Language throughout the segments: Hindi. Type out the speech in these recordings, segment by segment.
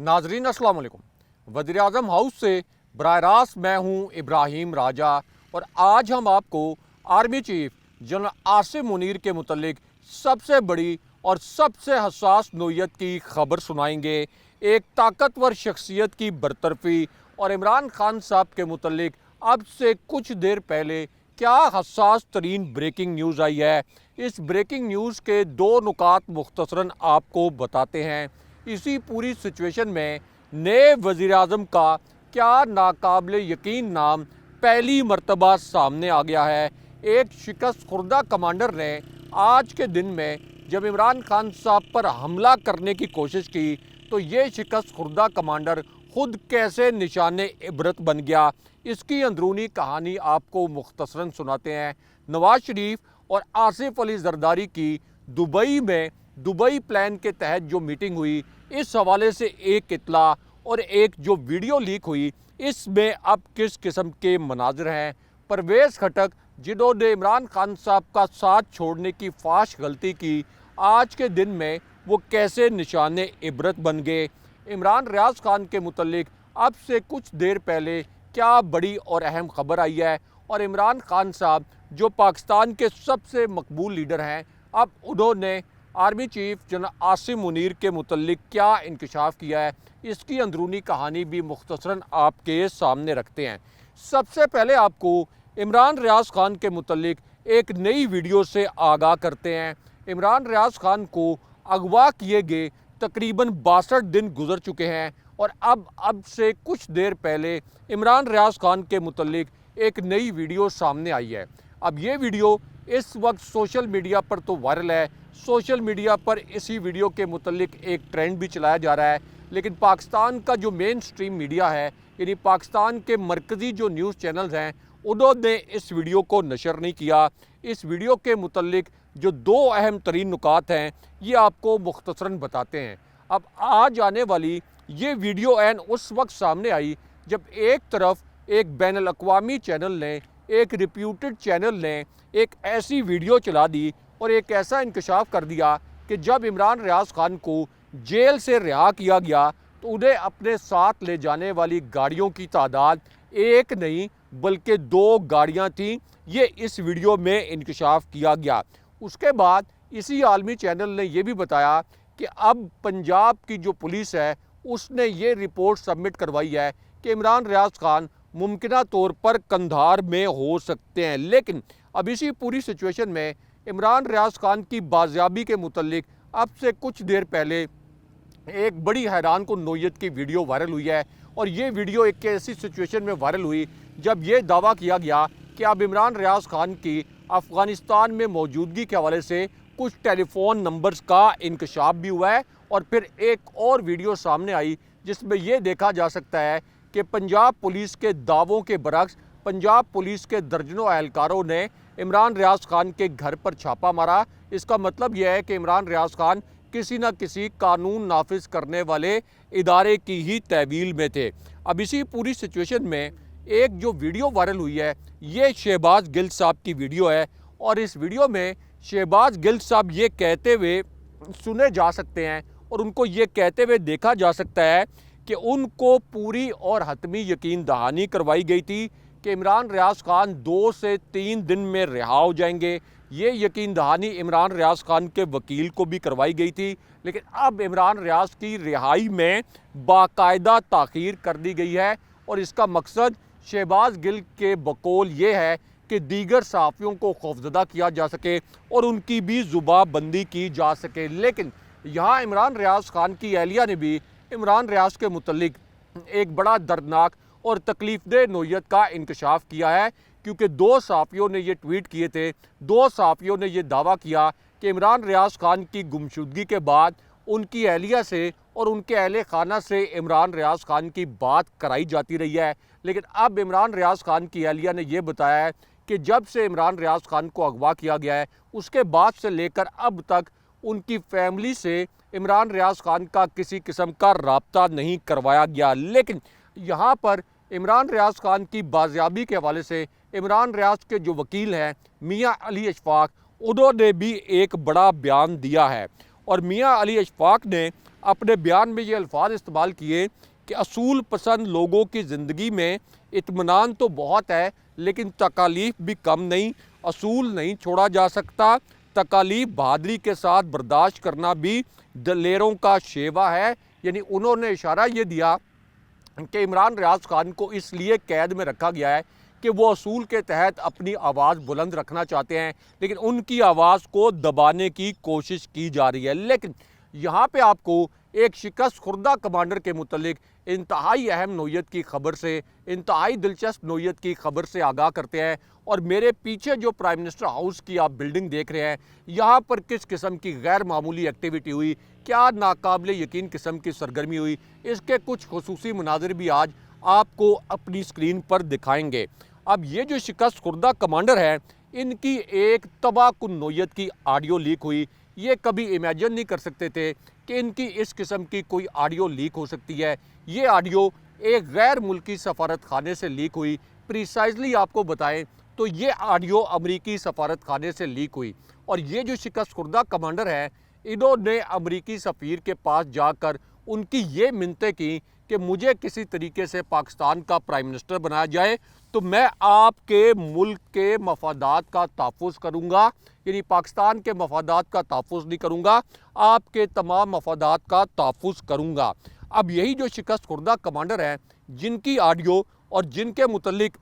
नाजरीन अस्सलाम वालेकुम। वज़ीर-ए-आज़म हाउस से बराह रास्त मैं हूँ इब्राहिम राजा और आज हम आपको army chief general Asim Munir के मुतल्लिक सबसे बड़ी और सबसे हसास नोयत की खबर सुनाएंगे। एक ताकतवर शख्सियत की बरतरफी और इमरान खान साहब के मुतल्लिक अब से कुछ देर पहले क्या हसास तरीन ब्रेकिंग न्यूज़ आई है। इस ब्रेकिंग न्यूज़ के दो नुकात मुख्तसरन आपको बताते हैं। इसी पूरी सिचुएशन में नए वज़ीर-ए-आज़म का क्या नाकाबिले यकीन नाम पहली मर्तबा सामने आ गया है। एक शिकस्त खुर्दा कमांडर ने आज के दिन में जब इमरान खान साहब पर हमला करने की कोशिश की तो ये शिकस्त खुर्दा कमांडर खुद कैसे निशाने इबरत बन गया, इसकी अंदरूनी कहानी आपको मुख्तसरन सुनाते हैं। नवाज शरीफ और आसिफ अली जरदारी की दुबई में दुबई प्लान के तहत जो मीटिंग हुई, इस हवाले से एक इतला और एक जो वीडियो लीक हुई, इसमें अब किस किस्म के मनाजिर हैं। परवेज़ खटक जिन्होंने इमरान खान साहब का साथ छोड़ने की फाश गलती की, आज के दिन में वो कैसे निशाने इबरत बन गए। इमरान रियाज खान के मुतल्लिक अब से कुछ देर पहले क्या बड़ी और अहम खबर आई है और इमरान खान साहब जो पाकिस्तान के सबसे मकबूल लीडर हैं, अब उन्होंने army chief general Asim Munir के मुतल्लिक क्या इंकशाफ किया है, इसकी अंदरूनी कहानी भी मुख्तसरन आपके सामने रखते हैं। सबसे पहले आपको इमरान रियाज खान के मुतल्लिक एक नई वीडियो से आगाह करते हैं। इमरान रियाज खान को अगवा किए गए तकरीबन 62 दिन गुजर चुके हैं और अब से कुछ देर पहले इमरान रियाज खान के मुतल्लिक एक नई वीडियो सामने आई है। अब ये वीडियो इस वक्त सोशल मीडिया पर तो वायरल है। सोशल मीडिया पर इसी वीडियो के मुतल्लिक एक ट्रेंड भी चलाया जा रहा है, लेकिन पाकिस्तान का जो मेन स्ट्रीम मीडिया है, यानी पाकिस्तान के मरकज़ी जो न्यूज़ चैनल्स हैं, उन्होंने इस वीडियो को नशर नहीं किया। इस वीडियो के मुतल्लिक जो दो अहम तरीन नुकात हैं, ये आपको मुख्तसरन बताते हैं। अब आज आने वाली ये वीडियो एन उस वक्त सामने आई जब एक तरफ एक बैनुल अक़वामी चैनल ने, एक रिप्यूटेड चैनल ने एक ऐसी वीडियो चला दी और एक ऐसा इंकशाफ कर दिया कि जब इमरान रियाज खान को जेल से रिहा किया गया तो उन्हें अपने साथ ले जाने वाली गाड़ियों की तादाद एक नहीं बल्कि 2 गाड़ियां थीं। ये इस वीडियो में इंकशाफ किया गया। उसके बाद इसी आलमी चैनल ने यह भी बताया कि अब पंजाब की जो पुलिस है उसने ये रिपोर्ट सबमिट करवाई है कि इमरान रियाज खान मुमकिना तौर पर कंधार में हो सकते हैं। लेकिन अब इसी पूरी सिचुएशन में इमरान रियाज खान की बाजियाबी के मुतल्लिक अब से कुछ देर पहले एक बड़ी हैरान कुन नोयत की वीडियो वायरल हुई है और ये वीडियो एक ऐसी सिचुएशन में वायरल हुई जब ये दावा किया गया कि अब इमरान रियाज खान की अफ़गानिस्तान में मौजूदगी के हवाले से कुछ टेलीफोन नंबर्स का इंकशाफ भी हुआ है। और फिर एक और वीडियो सामने आई जिसमें यह देखा जा सकता है कि पंजाब पुलिस के दावों के बरक्स पंजाब पुलिस के दर्जनों एहलकारों ने इमरान रियाज खान के घर पर छापा मारा। इसका मतलब यह है कि इमरान रियाज खान किसी न किसी कानून नाफिज करने वाले इदारे की ही तहवील में थे। अब इसी पूरी सिचुएशन में एक जो वीडियो वायरल हुई है, ये शहबाज गिल साहब की वीडियो है और इस वीडियो में शहबाज गिल साहब ये कहते हुए सुने जा सकते हैं और उनको ये कहते हुए देखा जा सकता है कि उनको पूरी और हतमी यकीन दहानी करवाई गई थी कि इमरान रियाज खान 2 से 3 दिन में रिहा हो जाएंगे। ये यकीन दहानी इमरान रियाज खान के वकील को भी करवाई गई थी, लेकिन अब इमरान रियाज की रिहाई में बाकायदा ताख़ीर कर दी गई है और इसका मकसद शहबाज गिल के बकौल ये है कि दीगर सहाफ़ियों को खौफजदा किया जा सके और उनकी भी जुबाबंदी की जा सके। लेकिन यहाँ इमरान रियाज खान की एहलिया ने भी इमरान रियाज के मुतल्लिक एक बड़ा दर्दनाक और तकलीफ़देह नोयत का इंकशाफ किया है, क्योंकि 2 सहाफ़ियों ने ये ट्वीट किए थे। 2 सहाफ़ियों ने ये दावा किया कि इमरान रियाज खान की गुमशुदगी के बाद उनकी एहलिया से और उनके अहले खाना से इमरान रियाज खान की बात कराई जाती रही है। लेकिन अब इमरान रियाज खान की एहलिया ने यह बताया है कि जब से इमरान रियाज खान को अगवा किया गया है उसके बाद से लेकर अब तक उनकी फैमिली से इमरान रियाज खान का किसी किस्म का राब्ता नहीं करवाया गया। लेकिन यहाँ पर इमरान रियाज खान की बाजियाबी के हवाले से इमरान रियाज के जो वकील हैं मियाँ अली अशफाक, उन्होंने भी एक बड़ा बयान दिया है और मियाँ अली अशफाक ने अपने बयान में ये अल्फाज इस्तेमाल किए कि असूल पसंद लोगों की ज़िंदगी में इत्मीनान तो बहुत है, लेकिन तकालीफ भी कम नहीं। असूल नहीं छोड़ा जा सकता, तकालीफ बहादुरी के साथ बर्दाश्त करना भी दलेरों का शेवा है। यानी उन्होंने इशारा ये दिया कि इमरान रियाज खान को इसलिए कैद में रखा गया है कि वो असूल के तहत अपनी आवाज़ बुलंद रखना चाहते हैं, लेकिन उनकी आवाज़ को दबाने की कोशिश की जा रही है। लेकिन यहाँ पे आपको एक शिकस्त खुर्दा कमांडर के मुतल्लिक इंतहाई अहम नोयत की खबर से, इंतहाई दिलचस्प नोयत की खबर से आगाह करते हैं। और मेरे पीछे जो प्राइम मिनिस्टर हाउस की आप बिल्डिंग देख रहे हैं, यहाँ पर किस किस्म की गैर मामूली एक्टिविटी हुई, क्या नाकाबिले यकीन किस्म की सरगर्मी हुई, इसके कुछ खुसूसी मनाज़िर भी आज आपको अपनी स्क्रीन पर दिखाएंगे। अब ये जो शिकस्त खुर्दा कमांडर है, इनकी एक तबाहकुन नोयत की ऑडियो लीक हुई। ये कभी इमेजिन नहीं कर सकते थे कि इनकी इस किस्म की कोई ऑडियो लीक हो सकती है। ये ऑडियो एक गैर मुल्की सफारत खाने से लीक हुई। प्रिसाइजली आपको बताएं तो ये ऑडियो अमरीकी सफारत खाने से लीक हुई। और ये जो शिकस्त खुर्दा कमांडर है, इन्होंने अमरीकी सफ़ीर के पास जाकर उनकी ये मिन्नतें की कि मुझे किसी तरीके से पाकिस्तान का प्राइम मिनिस्टर बनाया जाए तो मैं आपके मुल्क के मफादात का तहफ़्फ़ुज़ करूँगा, यानी पाकिस्तान के मफादात का तहफ़्फ़ुज़ नहीं करूँगा, आपके तमाम मफादात का तहफ़्फ़ुज़ करूँगा। अब यही जो शिकस्त खुर्दा कमांडर हैं, जिनकी ऑडियो और जिनके मुतल्लिक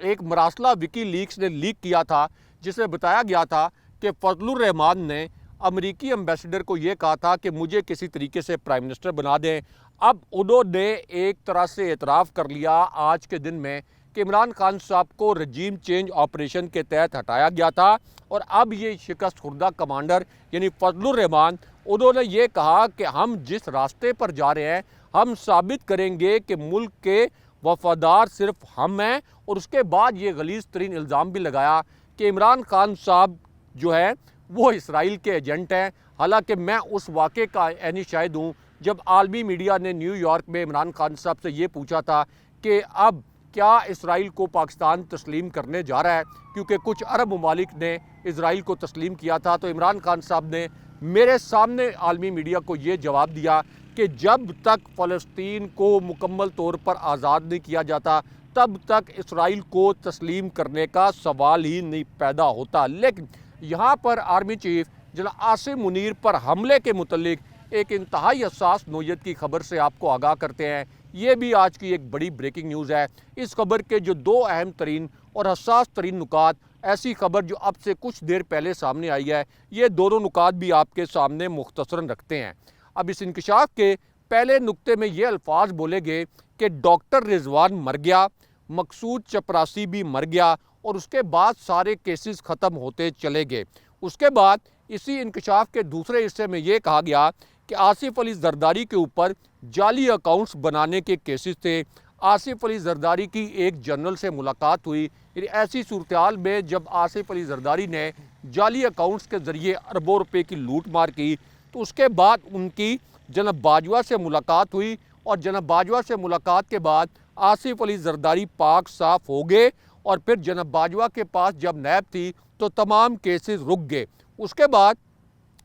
एक मरासला विकी लीक्स ने लीक किया था, जिसमें बताया गया था कि फजलुर रहमान ने अमरीकी एम्बेसडर को ये कहा था कि मुझे किसी तरीके से प्राइम मिनिस्टर बना दें। अब उन्होंने एक तरह से एतराफ़ कर लिया आज के दिन में कि इमरान खान साहब को रजीम चेंज ऑपरेशन के तहत हटाया गया था। और अब ये शिकस्त खुर्दा कमांडर यानी फजलुर रहमान, उन्होंने ये कहा कि हम जिस रास्ते पर जा रहे हैं, हम साबित करेंगे कि मुल्क के वफादार सिर्फ हम हैं। और उसके बाद ये गलीज़ तरीन इल्ज़ाम भी लगाया कि इमरान खान साहब जो है वो इसराइल के एजेंट हैं। हालांकि मैं उस वाक़े का ऐनी शाहिद हूँ जब आलमी मीडिया ने न्यूयॉर्क में इमरान खान साहब से ये पूछा था कि अब क्या इसराइल को पाकिस्तान तस्लीम करने जा रहा है, क्योंकि कुछ अरब ममालिक ने इसराइल को तस्लीम किया था। तो इमरान खान साहब ने मेरे सामने आलमी मीडिया को ये जवाब दिया कि जब तक फ़लस्तीन को मुकम्मल तौर पर आज़ाद नहीं किया जाता, तब तक इसराइल को तस्लीम करने का सवाल ही नहीं पैदा होता। लेकिन यहाँ पर आर्मी चीफ जनाब आसिम मुनीर पर हमले के मुतल्लिक एक इंतहाई हसास नोयत की खबर से आपको आगाह करते हैं। ये भी आज की एक बड़ी ब्रेकिंग न्यूज़ है। इस खबर के जो दो अहम तरीन और हसास तरीन नुकात, ऐसी खबर जो अब से कुछ देर पहले सामने आई है, ये दोनों नुकात भी आपके सामने मुख्तसरन रखते हैं। अब इस इंकशाफ के पहले नुक्ते में ये अल्फाज बोले गए कि डॉक्टर रिजवान मर गया, मकसूद चपरासी भी मर गया, और उसके बाद सारे केसेस ख़त्म होते चले गए। उसके बाद इसी इंकशाफ के दूसरे हिस्से में ये कहा गया कि आसिफ अली जरदारी के ऊपर जाली अकाउंट्स बनाने के केसेस थे। आसिफ अली जरदारी की एक जनरल से मुलाकात हुई। ऐसी सूरत हाल में जब आसिफ अली जरदारी ने जाली अकाउंट्स के ज़रिए अरबों रुपए की लूट मार की, तो उसके बाद उनकी जनाब बाजवा से मुलाकात हुई। और जनाब बाजवा से मुलाकात के बाद आसिफ अली जरदारी पाक साफ़ हो गए। और फिर जनाब बाजवा के पास जब नैब थी तो तमाम केसेस रुक गए। उसके बाद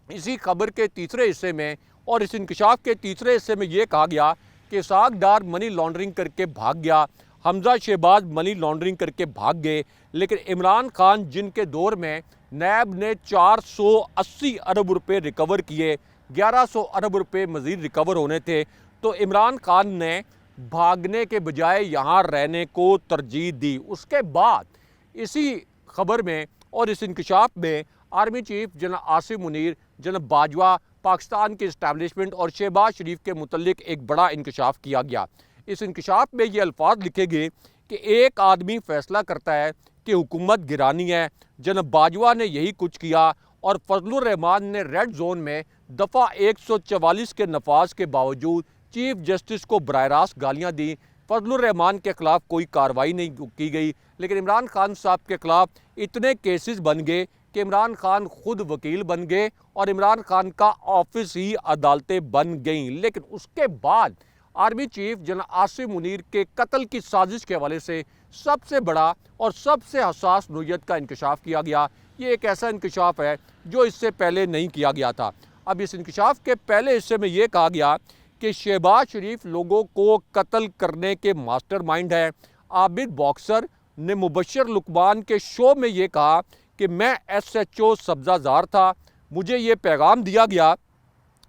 इसी खबर के तीसरे हिस्से में और इस इंकशाफ के तीसरे हिस्से में ये कहा गया कि इसहाक डार मनी लॉन्ड्रिंग करके भाग गया, हमजा शहबाज मनी लॉन्ड्रिंग करके भाग गए। लेकिन इमरान खान जिनके दौर में नैब ने 480 अरब रुपए रिकवर किए, 1100 अरब रुपए मज़ीद रिकवर होने थे, तो इमरान खान ने भागने के बजाय यहाँ रहने को तरजीह दी। उसके बाद इसी खबर में और इस इंकशाफ में आर्मी चीफ जनाब आसिम मुनीर, जनाब बाजवा, पाकिस्तान की इस्टेब्लिशमेंट और शहबाज शरीफ के मुतल्लिक एक बड़ा इंकशाफ किया गया। इस इंकशाफ में ये अल्फाज लिखे गए कि एक आदमी फ़ैसला करता है कि हुकूमत गिरानी है। जनाब बाजवा ने यही कुछ किया और फजलुर रहमान ने रेड जोन में दफ़ा 144 के नफाज के बावजूद चीफ जस्टिस को बराह रास्त गालियाँ दी। फजलुर रहमान के ख़िलाफ़ कोई कार्रवाई नहीं की गई। लेकिन इमरान खान साहब के ख़िलाफ़ इतने केसेस बन गए कि इमरान खान खुद वकील बन गए और इमरान खान का ऑफिस ही अदालतें बन गईं। लेकिन उसके बाद आर्मी चीफ जनाब आसिम मुनीर के कत्ल की साजिश के हवाले से सबसे बड़ा और सबसे हसास नोयत का इंकशाफ किया गया। ये एक ऐसा इंकशाफ है जो इससे पहले नहीं किया गया था। अब इस इंकशाफ के पहले हिस्से में ये कहा गया कि शहबाज शरीफ लोगों को कत्ल करने के मास्टरमाइंड है। आबिद बॉक्सर ने मुबशर लुकमान के शो में ये कहा कि मैं SHO सब्ज़ाज़ार था, मुझे ये पैगाम दिया गया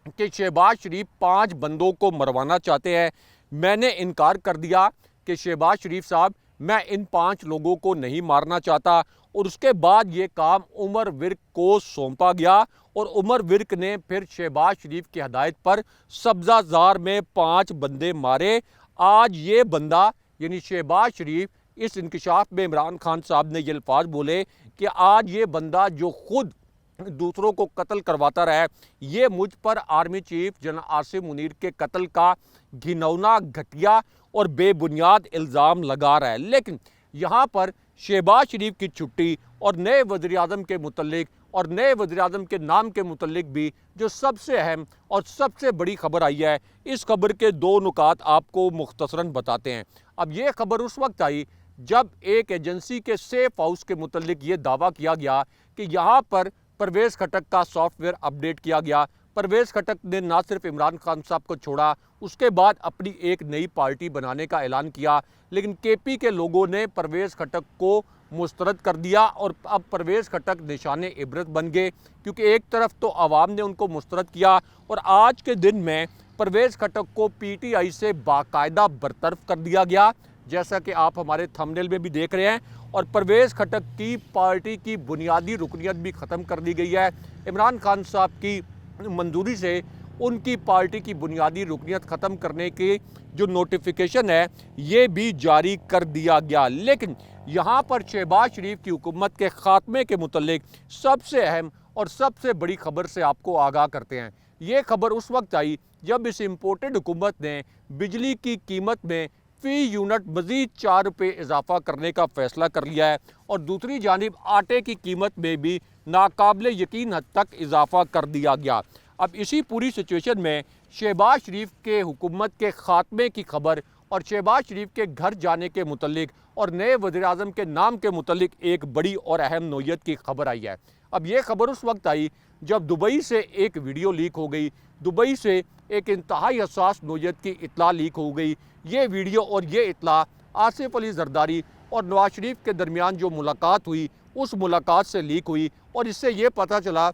कि शहबाज शरीफ 5 बंदों को मरवाना चाहते हैं। मैंने इनकार कर दिया कि शहबाज शरीफ साहब मैं इन 5 लोगों को नहीं मारना चाहता, और उसके बाद ये काम उमर विर्क को सौंपा गया और उमर विर्क ने फिर शहबाज शरीफ की हदायत पर सब्ज़ाज़ार में 5 बंदे मारे। आज ये बंदा यानी शहबाज शरीफ, इस इंकशाफ में इमरान खान साहब ने ये अल्फाज बोले कि आज ये बंदा जो खुद दूसरों को कत्ल करवाता रहा है, ये मुझ पर army chief general Asim Munir के कत्ल का घिनौना, घटिया और बेबुनियाद इल्ज़ाम लगा रहा है। लेकिन यहाँ पर शहबाज शरीफ की छुट्टी और नए वज़ीर-ए-आज़म के मुतल्लिक और नए वज़ीर-ए-आज़म के नाम के मुतल्लिक भी जो सबसे अहम और सबसे बड़ी खबर आई है, इस खबर के 2 नुकात आपको मुख्तसरन बताते हैं। अब ये खबर उस वक्त आई जब एक एजेंसी के सेफ हाउस के मुतल्लिक ये दावा किया गया कि यहाँ पर परवेज़ खटक का सॉफ्टवेयर अपडेट किया गया। परवेज़ खटक ने ना सिर्फ इमरान खान साहब को छोड़ा, उसके बाद अपनी एक नई पार्टी बनाने का ऐलान किया, लेकिन KP के लोगों ने परवेज़ खटक को मुस्तरद कर दिया और अब परवेज़ खटक निशाने इबरत बन गए, क्योंकि एक तरफ तो आवाम ने उनको मुस्तरद किया और आज के दिन में परवेज़ खटक को PTI से बाकायदा बरतरफ कर दिया गया, जैसा कि आप हमारे थंबनेल में भी देख रहे हैं, और परवेज़ खटक की पार्टी की बुनियादी रुकनियत भी ख़त्म कर दी गई है। इमरान खान साहब की मंजूरी से उनकी पार्टी की बुनियादी रुकनियत ख़त्म करने की जो नोटिफिकेशन है ये भी जारी कर दिया गया। लेकिन यहाँ पर शहबाज शरीफ की हुकूमत के ख़ात्मे के मुतल्लिक सबसे अहम और सबसे बड़ी खबर से आपको आगाह करते हैं। ये खबर उस वक्त आई जब इस इम्पोर्टेड हुकूमत ने बिजली की कीमत में फ़ी यूनिट मज़ीद 4 रुपये इजाफा करने का फ़ैसला कर लिया है, और दूसरी जानिब आटे की कीमत में भी नाकाबिले यकीन हद तक इजाफा कर दिया गया। अब इसी पूरी सिचुएशन में शहबाज शरीफ के हुकूमत के ख़ात्मे की खबर और शहबाज शरीफ के घर जाने के मुतल्लिक और नए वज़ीर-ए-आज़म के नाम के मुतल्लिक एक बड़ी और अहम नोयत की खबर आई है। अब ये खबर उस वक्त आई जब दुबई से एक वीडियो लीक हो गई, दुबई से एक इंतहाई हसास नोयत की इत्ला लीक हो गई। ये वीडियो और ये इत्ला आसिफ अली जरदारी और नवाज शरीफ के दरमियान जो मुलाकात हुई, उस मुलाकात से लीक हुई, और इससे ये पता चला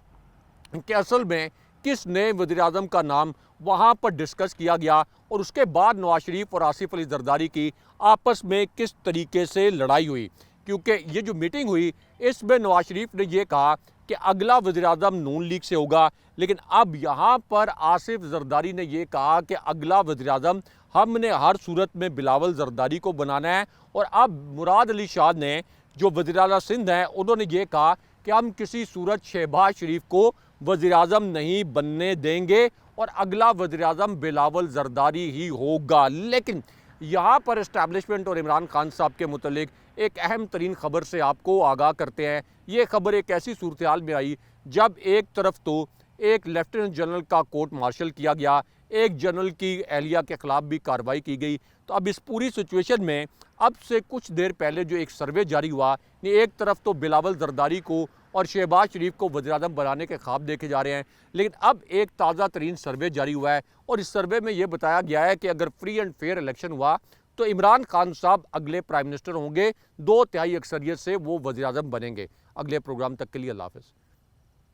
कि असल में किस नए वज़ीर-ए-आज़म का नाम वहाँ पर डिस्कस किया गया, और उसके बाद नवाज शरीफ और आसिफ अली जरदारी की आपस में किस तरीके से लड़ाई हुई। क्योंकि ये जो मीटिंग हुई, इसमें नवाज शरीफ ने ये कहा कि अगला वज़ीर-ए-आज़म नून लीग से होगा, लेकिन अब यहाँ पर आसिफ जरदारी ने यह कहा कि अगला वज़ीर-ए-आज़म हमने हर सूरत में बिलावल जरदारी को बनाना है। और अब मुराद अली शाह ने जो वज़ीर-ए-आला सिंध हैं, उन्होंने ये कहा कि हम किसी सूरत शहबाज शरीफ को वज़ीर-ए-आज़म नहीं बनने देंगे और अगला वज़ीर-ए-आज़म बिलावल जरदारी ही होगा। लेकिन यहाँ पर इस्टेब्लिशमेंट और इमरान खान साहब के मुतल्लिक एक अहम तरीन खबर से आपको आगाह करते हैं। ये खबर एक ऐसी सूरत हाल में आई जब एक तरफ तो एक लेफ्टिनेंट जनरल का कोर्ट मार्शल किया गया, एक जनरल की एहलिया के ख़िलाफ़ भी कार्रवाई की गई। तो अब इस पूरी सिचुएशन में अब से कुछ देर पहले जो एक सर्वे जारी हुआ, एक तरफ तो बिलावल जरदारी को और शहबाज शरीफ को वज़ीर-ए-आज़म बनाने के ख्वाब देखे जा रहे हैं, लेकिन अब एक ताज़ा तरीन सर्वे जारी हुआ है और इस सर्वे में ये बताया गया है कि अगर फ्री एंड फेयर इलेक्शन हुआ तो इमरान खान साहब अगले प्राइम मिनिस्टर होंगे, 2 तिहाई अक्सरियत से वो वज़ीर-ए-आज़म बनेंगे। अगले प्रोग्राम तक के लिए अल्लाह हाफ़िज़।